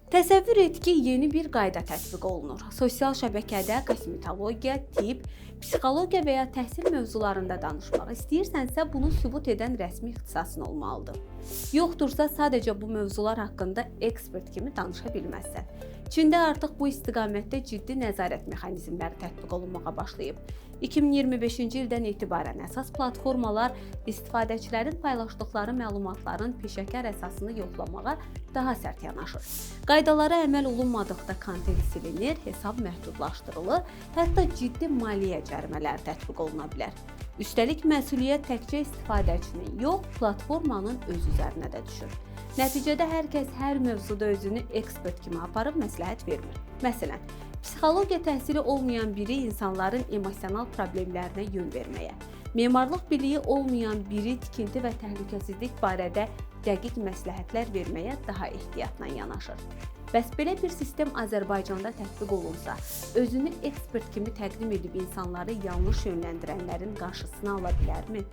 Təsəvvür et ki, yeni bir qayda tətbiq olunur. Sosial şəbəkədə kosmetologiya, tibb, psixologiya və ya təhsil mövzularında danışmaq istəyirsənsə, bunu sübut edən rəsmi ixtisasın olmalıdır. Yoxdursa, sadəcə bu mövzular haqqında ekspert kimi danışa bilməzsən. Çində artıq bu istiqamətdə ciddi nəzarət mexanizmləri tətbiq olunmağa başlayıb. 2025-ci ildən etibarən əsas platformalar istifadəçilərin paylaşdıqları məlumatların peşəkar əsasını yoxlamağa daha sərt yanaşır. Qaydalara əməl olunmadıqda kontent silinir, hesab məhdudlaşdırılır, hətta ciddi maliyyə cərimələri tətbiq oluna bilər. Üstəlik, məsuliyyət təkcə istifadəçinin yox, platformanın öz üzərinə də düşür. Nəticədə hər kəs hər mövzuda özünü ekspert kimi aparıb məsləhət vermir. Məsələn, psixologiya təhsili olmayan biri insanların emosional problemlərinə yön verməyə, memarlıq biliyi olmayan biri tikinti və təhlükəsizlik barədə dəqiq məsləhətlər verməyə daha ehtiyatla yanaşır. Bəs belə bir sistem Azərbaycanda tətbiq olunsa, özünü ekspert kimi təqdim edib insanları yanlış yönləndirənlərin qarşısını ala bilərmi?